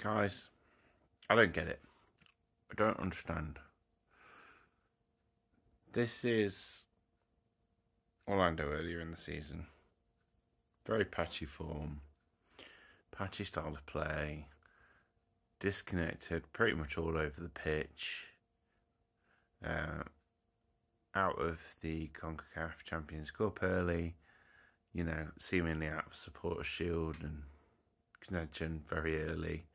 Guys, I don't get it. I don't understand. This is Orlando earlier in the season. Very patchy form, patchy style of play, disconnected pretty much all over the pitch. Out of the CONCACAF Champions Cup early, seemingly out of Supporters' Shield and contention very early.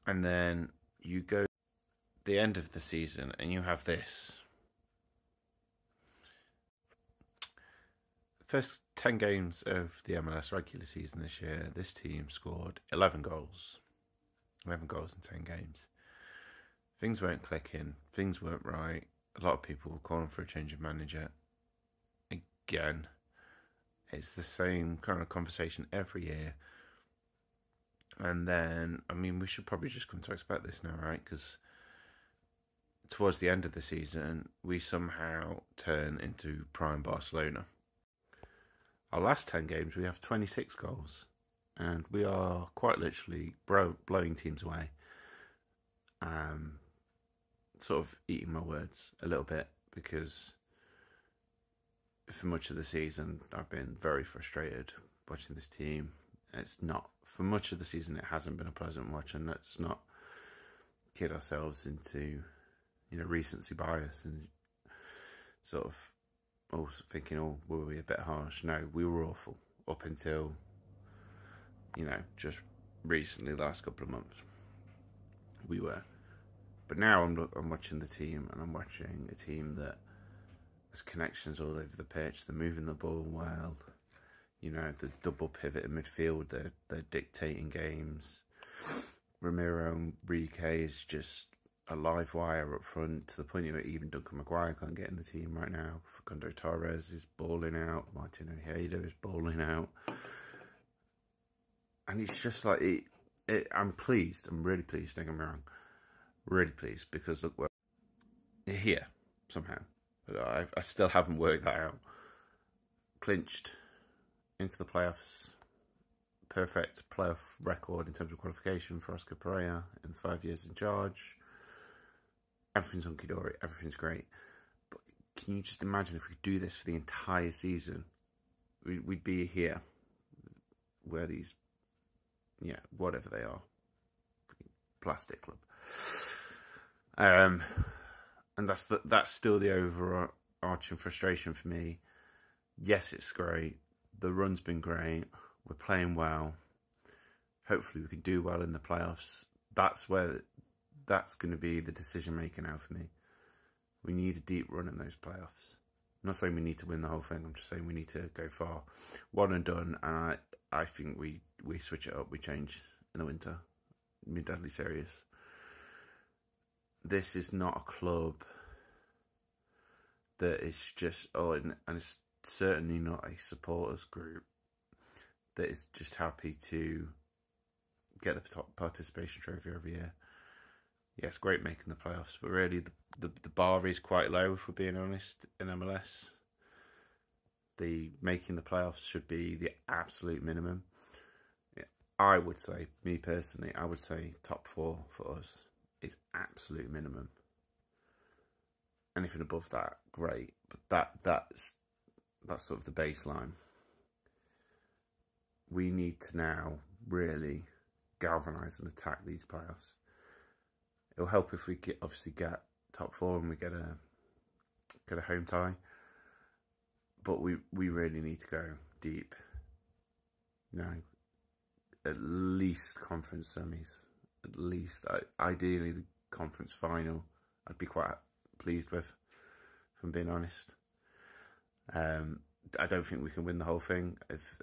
And then you go the end of the season and you have this. First 10 games of the MLS regular season this year, this team scored 11 goals. 11 goals in 10 games. Things weren't clicking. Things weren't right. A lot of people were calling for a change of manager. Again, it's the same kind of conversation every year. And then, we should probably just come to expect this now, right? Because towards the end of the season, we somehow turn into prime Barcelona. Our last 10 games, we have 26 goals. And we are quite literally blowing teams away. Sort of eating my words a little bit, because for much of the season, I've been very frustrated watching this team. For much of the season, it hasn't been a pleasant watch, and let's not kid ourselves into, recency bias and sort of also thinking, were we a bit harsh? No, we were awful up until, just recently, the last couple of months. We were. But now I'm watching the team, and I'm watching a team that has connections all over the pitch. They're moving the ball well. The double pivot in midfield, they're dictating games. Ramiro Enrique is just a live wire up front, to the point where even Duncan Maguire can't get in the team right now. Facundo Torres is balling out. Martin Ojeda is balling out. And it's just like, I'm pleased. I'm really pleased, don't get me wrong. Really pleased, because look, we're here somehow. But I still haven't worked that out. Clinched into the playoffs. Perfect playoff record in terms of qualification for Oscar Pereira in the 5 years in charge. Everything's hunky-dory, everything's great. But can you just imagine if we could do this for the entire season? We'd be here, where these, whatever they are, plastic club. And that's still the overarching frustration for me. Yes, it's great. The run's been great. We're playing well. Hopefully we can do well in the playoffs. That's going to be the decision maker now for me. We need a deep run in those playoffs. I'm not saying we need to win the whole thing. I'm just saying we need to go far. One and done. And I think we switch it up. We change in the winter. Be deadly serious. This is not a club that is just, and it's certainly not a supporters group that is just happy to get the top participation trophy every year. Yeah, it's great making the playoffs, but really the bar is quite low, if we're being honest, in MLS. The making the playoffs should be the absolute minimum. I would say, me personally, I would say top 4 for us is absolute minimum. Anything above that, great. But that's sort of the baseline. We need to now really galvanise and attack these playoffs. It'll help if we obviously get top 4 and we get a home tie. But we really need to go deep. At least conference semis. At least, ideally, the conference final. I'd be quite pleased with, if I'm being honest. I don't think we can win the whole thing. If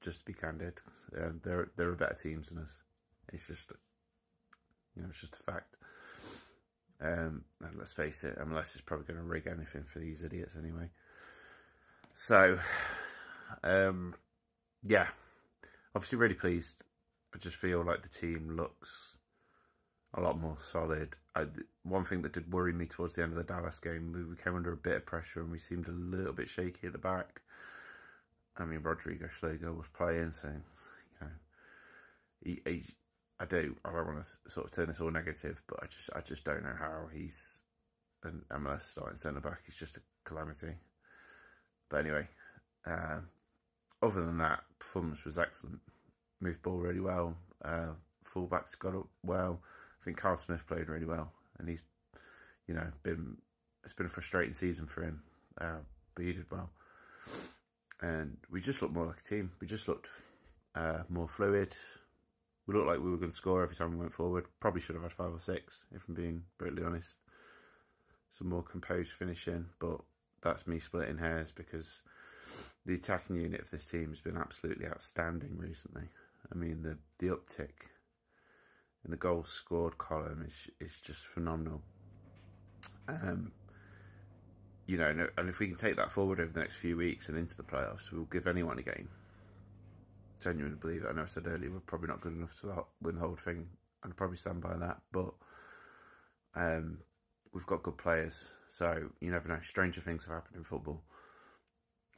just to be candid, there are better teams than us. It's just, it's just a fact. And let's face it, MLS is probably going to rig anything for these idiots anyway. So, yeah, obviously really pleased. I just feel like the team looks a lot more solid. One thing that did worry me towards the end of the Dallas game, we came under a bit of pressure and we seemed a little bit shaky at the back. Rodrigo Schlegel was playing, so I don't want to sort of turn this all negative, but I just don't know how he's an MLS starting centre back. He's just a calamity. But anyway, other than that, performance was excellent. Moved ball really well. Fullbacks got up well. I think Carl Smith played really well, and he's, you know, it's been a frustrating season for him, but he did well. And we just looked more like a team. We just looked more fluid. We looked like we were going to score every time we went forward. Probably should have had 5 or 6, if I'm being brutally honest. Some more composed finishing, but that's me splitting hairs because the attacking unit of this team has been absolutely outstanding recently. I mean, the uptick in the goals scored column is just phenomenal. You know, and if we can take that forward over the next few weeks and into the playoffs, we'll give anyone a game. Genuinely believe it. I know I said earlier we're probably not good enough to win the whole thing, and I'll probably stand by that, but we've got good players, so you never know. Stranger things have happened in football.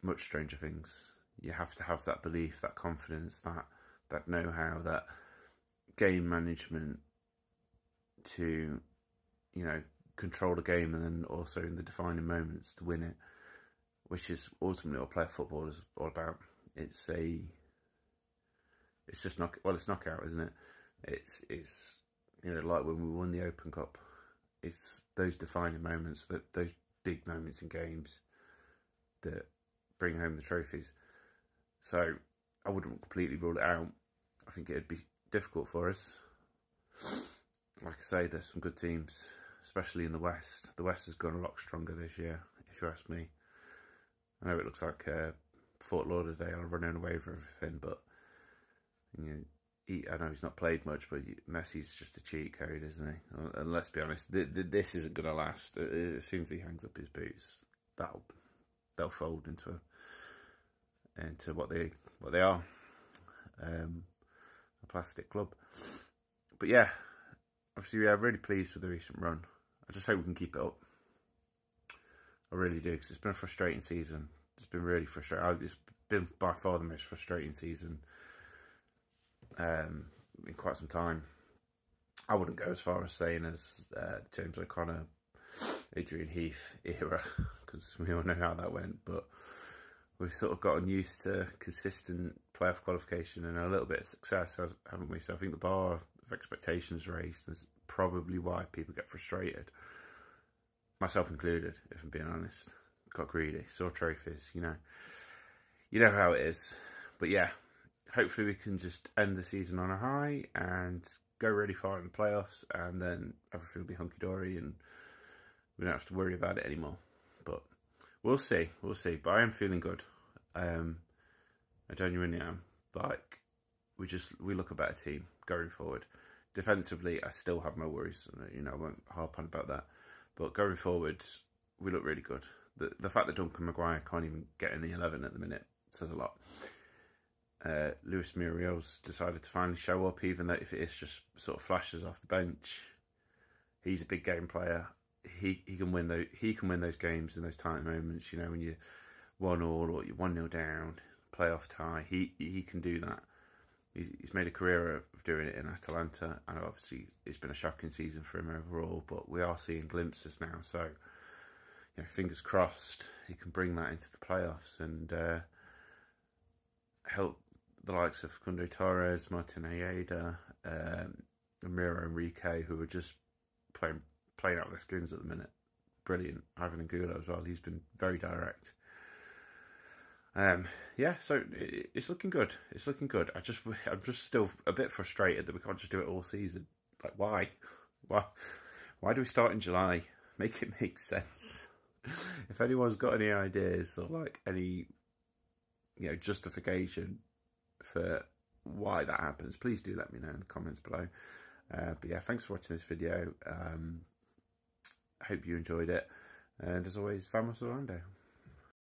Much stranger things. You have to have that belief, that confidence, that know-how, that game management to, you know, control the game, and then also in the defining moments to win it, which is ultimately what player football is all about. It's just it's knockout, isn't it? It's you know, like when we won the Open Cup. It's those defining moments, those big moments in games that bring home the trophies. So I wouldn't completely rule it out. I think it'd be difficult for us. Like I say, there's some good teams, especially in the West. The West has gone a lot stronger this year, if you ask me. I know it looks like Fort Lauderdale running away with everything, but you know, I know he's not played much, but Messi's just a cheat code, isn't he? And let's be honest, this isn't going to last. As soon as he hangs up his boots, they'll fold into what they are, a plastic club. But yeah, obviously we are really pleased with the recent run. I just hope we can keep it up. I really do, because it's been a frustrating season. It's been really frustrating. It's been by far the most frustrating season in quite some time. I wouldn't go as far as saying as James O'Connor, Adrian Heath era, because we all know how that went, but we've sort of gotten used to consistent playoff qualification and a little bit of success, haven't we? So I think the bar of expectations raised is probably why people get frustrated, myself included, if I'm being honest. Got greedy, saw trophies, you know how it is. But yeah, hopefully we can just end the season on a high and go really far in the playoffs, and then everything will be hunky-dory and we don't have to worry about it anymore. But we'll see. But I am feeling good. I genuinely am. Like, we look a better team going forward. Defensively, I still have my worries. You know, I won't harp on about that. But going forward, we look really good. The fact that Duncan Maguire can't even get in the 11 at the minute says a lot. Luis Muriel's decided to finally show up, even though if it is just sort of flashes off the bench. He's a big game player. He can win those games in those tight moments. You know, when you're 1-1 or you're 1-0 down, playoff tie. He can do that. He's made a career of doing it in Atalanta, and obviously it's been a shocking season for him overall. But we are seeing glimpses now, so you know, fingers crossed he can bring that into the playoffs and help the likes of Facundo Torres, Martin Ayeda, Ramiro Enrique, who are just playing out their skins at the minute. Brilliant. Ivan Angulo as well. He's been very direct. Yeah, so it's looking good. It's looking good. I'm just still a bit frustrated that we can't just do it all season. Like, why? Why do we start in July? Make it make sense. If anyone's got any ideas or like any, you know, justification for why that happens, please do let me know in the comments below. But yeah, thanks for watching this video. I hope you enjoyed it. And as always, Vamos Orlando.